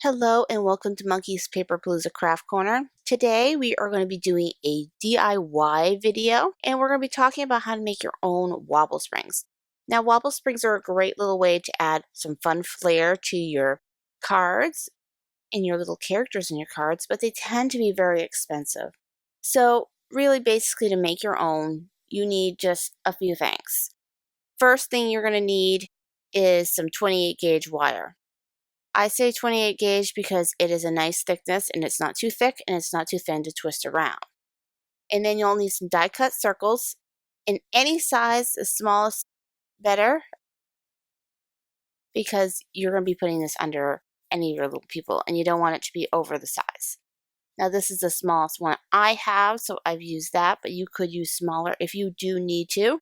Hello and welcome to Monkey's Paper Palooza Craft Corner. Today we are going to be doing a DIY video and we're going to be talking about how to make your own wobble springs. Now wobble springs are a great little way to add some fun flair to your cards and your little characters in your cards, but they tend to be very expensive. So really basically to make your own, you need just a few things. First thing you're going to need is some 28 gauge wire. I say 28 gauge because it is a nice thickness and it's not too thick and it's not too thin to twist around. And then you'll need some die cut circles in any size, the smallest better, because you're going to be putting this under any of your little people and you don't want it to be over the size. Now this is the smallest one I have, so I've used that, but you could use smaller if you do need to.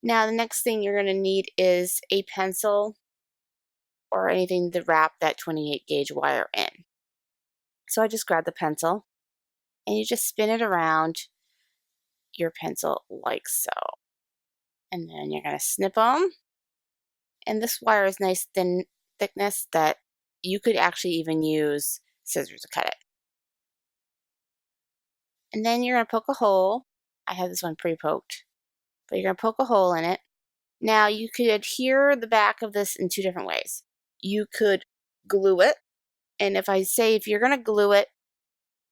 Now the next thing you're going to need is a pencil or anything to wrap that 28 gauge wire in. So I just grab the pencil and you just spin it around your pencil like so. And then you're going to snip them. And this wire is nice thin thickness that you could actually even use scissors to cut it. And then you're going to poke a hole. I have this one pre-poked, but you're going to poke a hole in it. Now you could adhere the back of this in two different ways. You could glue it. And if you're going to glue it,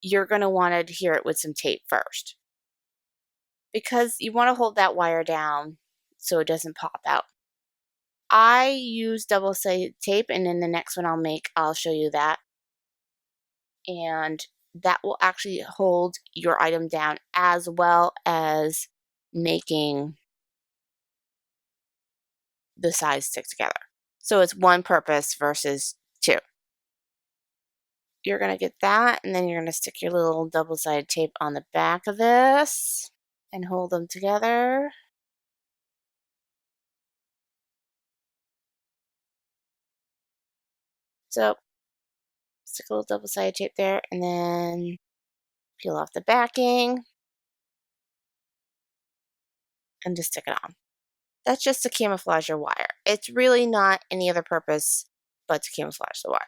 you're going to want to adhere it with some tape first, because you want to hold that wire down so it doesn't pop out. I use double-sided tape, and in the next one I'll show you that. And that will actually hold your item down as well as making the sides stick together. So it's one purpose versus two. You're going to get that, and then you're going to stick your little double-sided tape on the back of this and hold them together. So stick a little double-sided tape there and then peel off the backing and just stick it on. That's just to camouflage your wire. It's really not any other purpose but to camouflage the wire.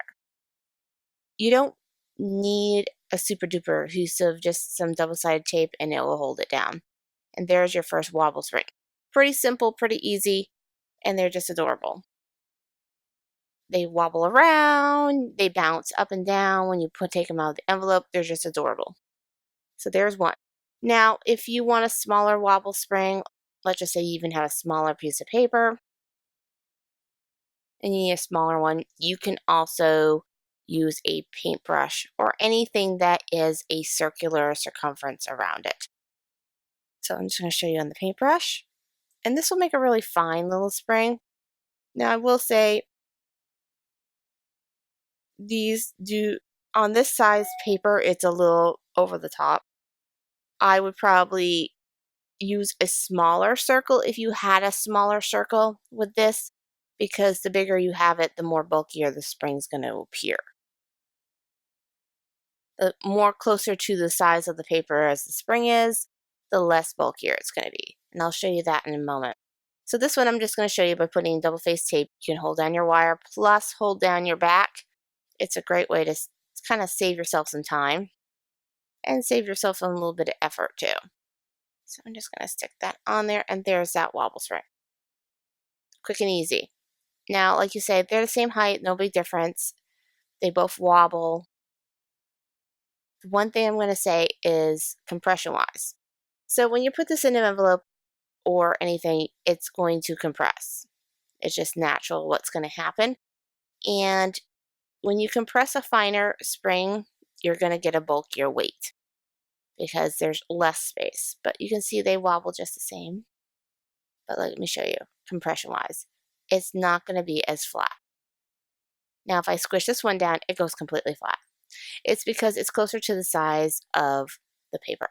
You don't need a super duper adhesive, just some double-sided tape and it will hold it down. And there's your first wobble spring. Pretty simple, pretty easy, and they're just adorable. They wobble around, they bounce up and down when you take them out of the envelope. They're just adorable. So there's one. Now, if you want a smaller wobble spring, let's just say you even have a smaller piece of paper and you need a smaller one, you can also use a paintbrush or anything that is a circular circumference around it. So I'm just going to show you on the paintbrush. And this will make a really fine little spring. Now I will say on this size paper, it's a little over the top. I would probably use a smaller circle if you had a smaller circle with this, because the bigger you have it, the more bulkier the spring's going to appear. The more closer to the size of the paper as the spring is, the less bulkier it's going to be. And I'll show you that in a moment. So this one I'm just going to show you by putting double-faced tape. You can hold down your wire plus hold down your back. It's a great way to kind of save yourself some time and save yourself a little bit of effort too. So I'm just going to stick that on there, and there's that wobble spring. Quick and easy. Now, like you said, they're the same height, no big difference. They both wobble. The one thing I'm going to say is compression-wise. So when you put this in an envelope or anything, it's going to compress. It's just natural what's going to happen. And when you compress a finer spring, you're going to get a bulkier weight because there's less space. But you can see they wobble just the same. But let me show you, compression-wise. It's not going to be as flat. Now, if I squish this one down, it goes completely flat. It's because it's closer to the size of the paper.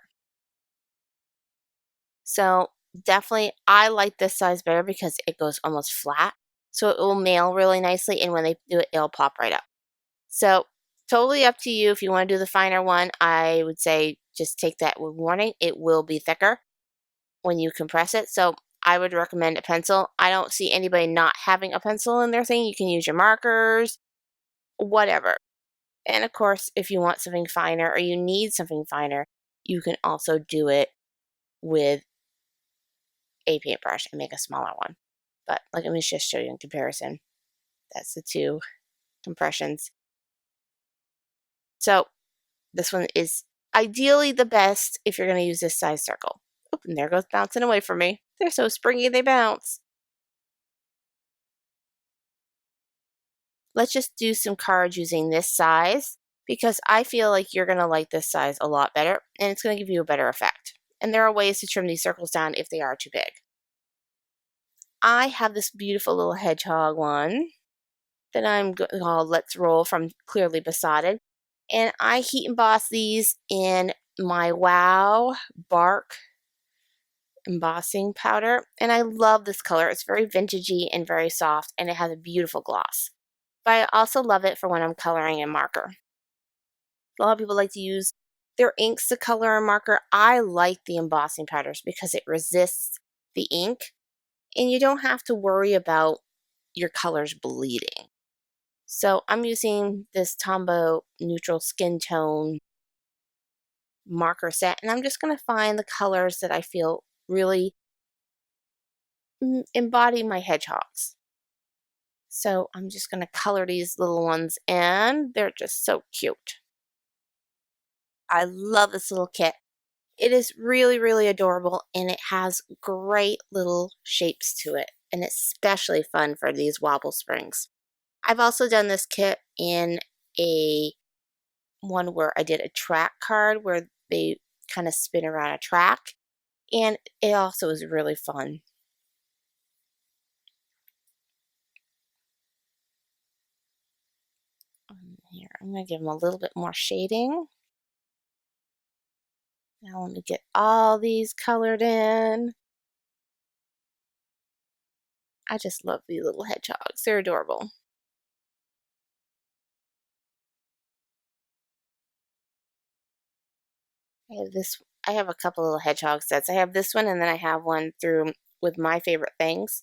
So definitely, I like this size better because it goes almost flat. So it will mail really nicely, and when they do it, it'll pop right up. So totally up to you. If you want to do the finer one, I would say just take that with warning. It will be thicker when you compress it. So I would recommend a pencil. I don't see anybody not having a pencil in their thing. You can use your markers, whatever. And of course, if you want something finer or you need something finer, you can also do it with a paintbrush and make a smaller one. But let me just show you in comparison. That's the two compressions. So this one is ideally the best if you're going to use this size circle. Oh, and there goes bouncing away from me. They're so springy they bounce. Let's just do some cards using this size because I feel like you're going to like this size a lot better and it's going to give you a better effect. And there are ways to trim these circles down if they are too big. I have this beautiful little hedgehog one that I'm called Let's Roll from Clearly Besotted. And I heat emboss these in my Wow Bark embossing powder. And I love this color. It's very vintagey and very soft and it has a beautiful gloss. But I also love it for when I'm coloring in marker. A lot of people like to use their inks to color in marker. I like the embossing powders because it resists the ink and you don't have to worry about your colors bleeding. So I'm using this Tombow Neutral Skin Tone marker set and I'm just going to find the colors that I feel really embody my hedgehogs. So I'm just going to color these little ones in. They're just so cute. I love this little kit. It is really, really adorable and it has great little shapes to it. And it's especially fun for these wobble springs. I've also done this kit in a one where I did a track card where they kind of spin around a track. And it also is really fun. Here, I'm going to give them a little bit more shading. Now let me get all these colored in. I just love these little hedgehogs. They're adorable. I have a couple little hedgehog sets. I have this one and then I have one through with my favorite things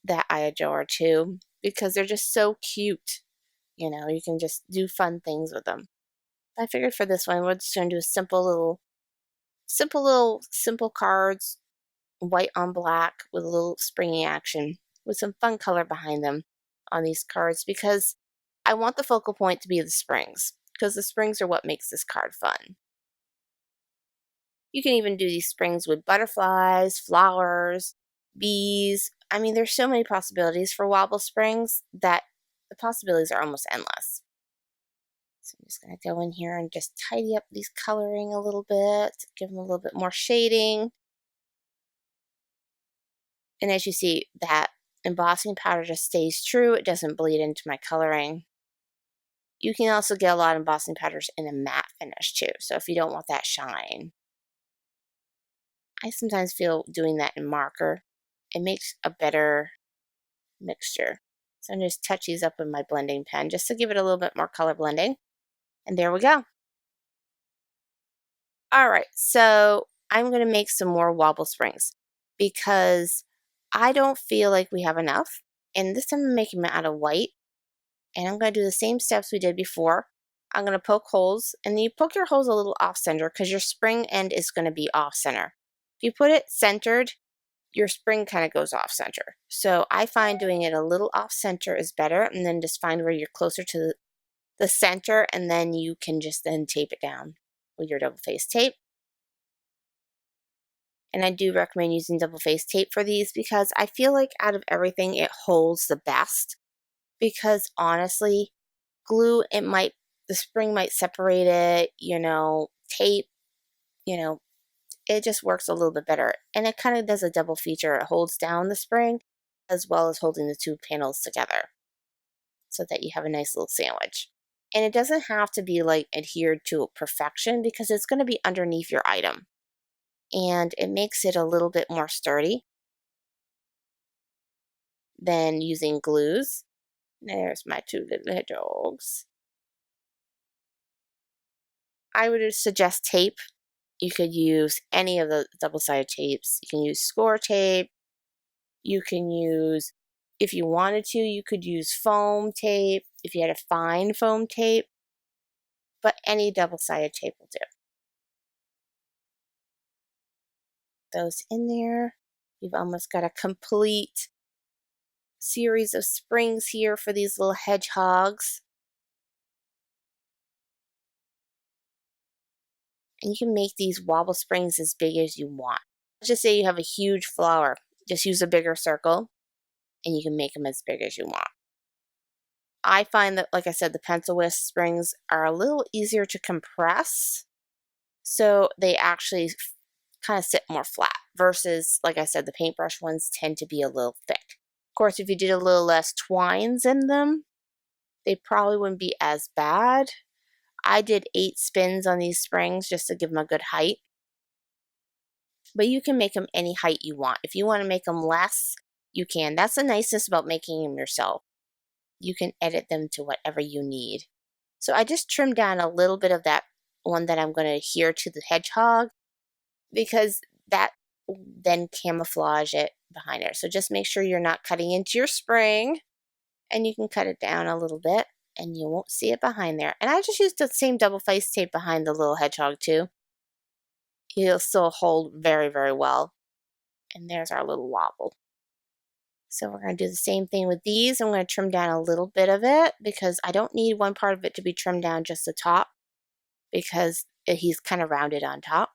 that I adore too because they're just so cute. You know, you can just do fun things with them. I figured for this one, we're just going to do a simple cards, white on black with a little springy action with some fun color behind them on these cards because I want the focal point to be the springs because the springs are what makes this card fun. You can even do these springs with butterflies, flowers, bees. I mean, there's so many possibilities for wobble springs that the possibilities are almost endless. So I'm just going to go in here and just tidy up these coloring a little bit, give them a little bit more shading. And as you see, that embossing powder just stays true. It doesn't bleed into my coloring. You can also get a lot of embossing powders in a matte finish too. So if you don't want that shine. I sometimes feel doing that in marker. It makes a better mixture. So I'm just touch these up with my blending pen just to give it a little bit more color blending. And there we go. All right, so I'm going to make some more wobble springs because I don't feel like we have enough. And this time I'm making them out of white. And I'm going to do the same steps we did before. I'm going to poke holes, and you poke your holes a little off center because your spring end is going to be off center. If you put it centered, your spring kind of goes off center. So I find doing it a little off center is better, and then just find where you're closer to the center, and then you can just then tape it down with your double face tape. And I do recommend using double face tape for these because I feel like out of everything it holds the best. Because honestly, glue, the spring might separate it, tape, it just works a little bit better. And it kind of does a double feature. It holds down the spring as well as holding the two panels together so that you have a nice little sandwich. And it doesn't have to be like adhered to perfection because it's going to be underneath your item. And it makes it a little bit more sturdy than using glues. There's my two little hedgehogs. I would suggest tape. You could use any of the double-sided tapes. You can use score tape. You can use, if you wanted to, you could use foam tape if you had a fine foam tape, but any double-sided tape will do. Those in there. You've almost got a complete series of springs here for these little hedgehogs. And you can make these wobble springs as big as you want. Let's just say you have a huge flower. Just use a bigger circle and you can make them as big as you want. I find that, like I said, the pencil whisk springs are a little easier to compress, so they actually kind of sit more flat versus, like I said, the paintbrush ones tend to be a little thick. Of course, if you did a little less twines in them, they probably wouldn't be as bad. I did 8 spins on these springs just to give them a good height. But you can make them any height you want. If you want to make them less, you can. That's the niceness about making them yourself. You can edit them to whatever you need. So I just trimmed down a little bit of that one that I'm going to adhere to the hedgehog, because that then camouflage it behind it. So just make sure you're not cutting into your spring, and you can cut it down a little bit and you won't see it behind there. And I just used the same double-faced tape behind the little hedgehog too. It'll still hold very, very well. And there's our little wobble. So we're going to do the same thing with these. I'm going to trim down a little bit of it because I don't need one part of it to be trimmed down, just the top, because he's kind of rounded on top.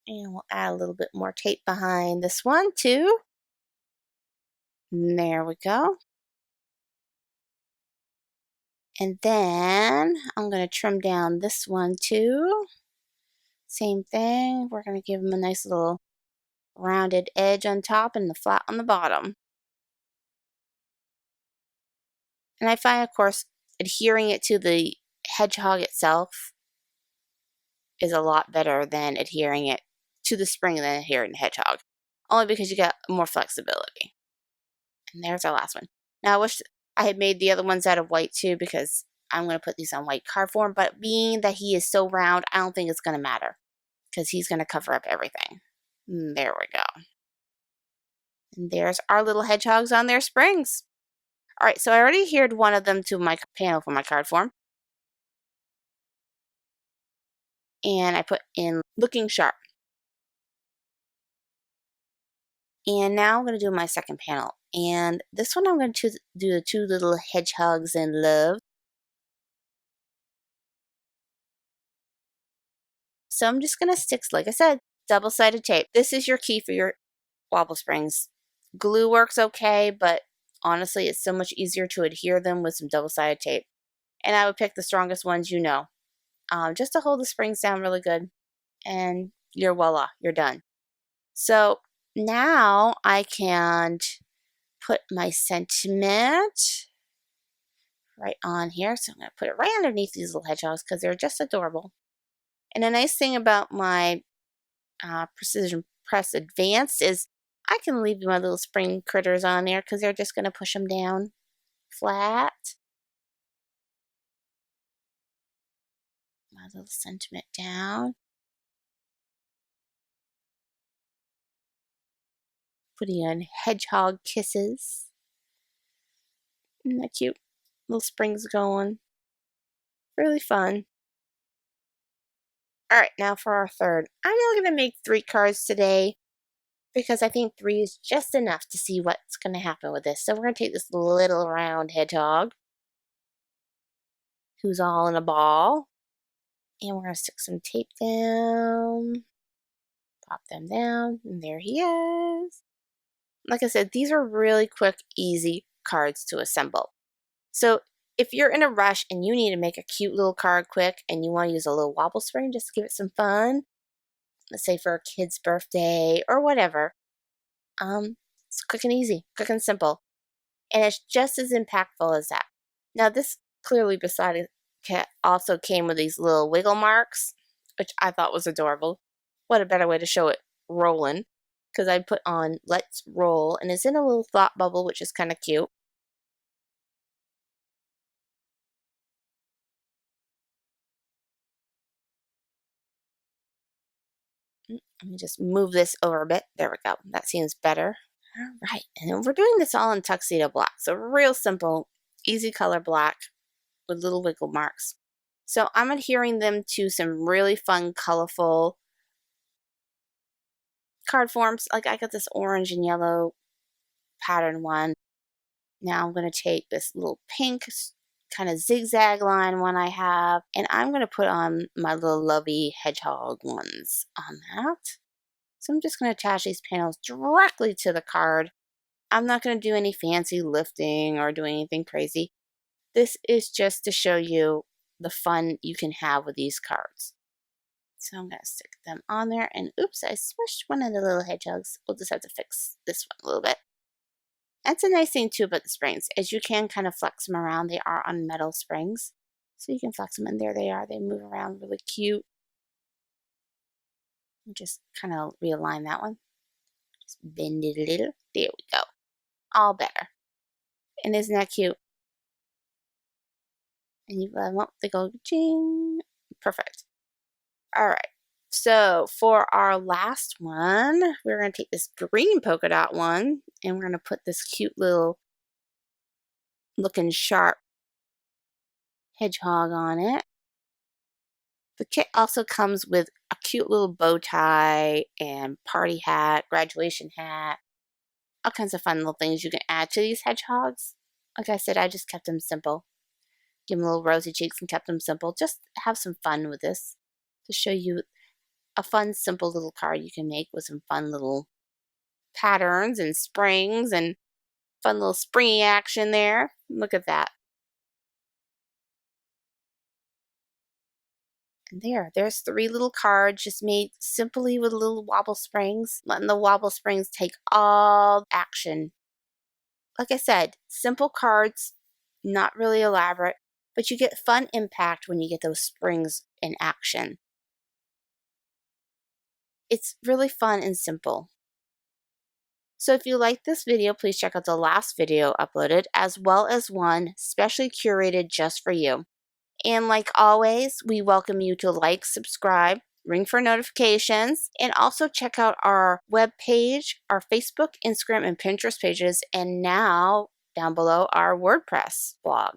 And we'll add a little bit more tape behind this one too. And there we go. And then I'm going to trim down this one too. Same thing. We're going to give him a nice little rounded edge on top and the flat on the bottom. And I find, of course, adhering it to the hedgehog itself is a lot better than adhering it to the spring than adhering the hedgehog. Only because you got more flexibility. And there's our last one. Now I wish I had made the other ones out of white too, because I'm going to put these on white card form. But being that he is so round, I don't think it's going to matter, because he's going to cover up everything. There we go. And there's our little hedgehogs on their springs. All right, so I already adhered one of them to my panel for my card form. And I put in looking sharp. And now I'm going to do my second panel. And this one I'm going to do the 2 little hedgehogs in love. So I'm just going to stick, like I said, double-sided tape. This is your key for your wobble springs. Glue works okay, but honestly, it's so much easier to adhere them with some double-sided tape. And I would pick the strongest ones you know, just to hold the springs down really good. And you're voila, you're done. So now I can put my sentiment right on here. So I'm going to put it right underneath these little hedgehogs because they're just adorable. And the nice thing about my Precision Press Advanced is I can leave my little spring critters on there because they're just going to push them down flat. My little sentiment down. Putting on hedgehog kisses. Isn't that cute? Little springs going. Really fun. Alright, now for our third. I'm only going to make 3 cards today because I think 3 is just enough to see what's going to happen with this. So we're going to take this little round hedgehog who's all in a ball. And we're going to stick some tape down. Pop them down. And there he is. Like I said, these are really quick, easy cards to assemble. So if you're in a rush and you need to make a cute little card quick and you want to use a little wobble spring just to give it some fun, let's say for a kid's birthday or whatever, it's quick and easy, quick and simple. And it's just as impactful as that. Now this clearly beside it also came with these little wiggle marks, which I thought was adorable. What a better way to show it rolling, because I put on let's roll, and it's in a little thought bubble, which is kind of cute. Let me just move this over a bit. There we go. That seems better. All right, and then we're doing this all in tuxedo black. So real simple, easy color black with little wiggle marks. So I'm adhering them to some really fun, colorful card forms. Like I got this orange and yellow pattern one. Now I'm going to take this little pink kind of zigzag line one I have, and I'm going to put on my little lovey hedgehog ones on that. So I'm just going to attach these panels directly to the card. I'm not going to do any fancy lifting or do anything crazy. This is just to show you the fun you can have with these cards. So I'm going to stick them on there, and oops, I smushed one of the little hedgehogs. We'll just have to fix this one a little bit. That's a nice thing too about the springs, is you can kind of flex them around. They are on metal springs, so you can flex them, and there they are. They move around really cute. Just kind of realign that one. Just bend it a little. There we go. All better. And isn't that cute? And you want they go ching. Perfect. All right. So for our last one, we're going to take this green polka dot one, and we're going to put this cute little looking sharp hedgehog on it. The kit also comes with a cute little bow tie and party hat, graduation hat, all kinds of fun little things you can add to these hedgehogs. Like I said, I just kept them simple. Give them little rosy cheeks and kept them simple. Just have some fun with this to show you a fun, simple little card you can make with some fun little patterns and springs and fun little springy action there. Look at that. And there's 3 little cards just made simply with little wobble springs, letting the wobble springs take all action. Like I said, simple cards, not really elaborate, but you get fun impact when you get those springs in action. It's really fun and simple. So if you like this video, please check out the last video uploaded, as well as one specially curated just for you. And like always, we welcome you to like, subscribe, ring for notifications, and also check out our webpage, our Facebook, Instagram, and Pinterest pages, and now down below our WordPress blog.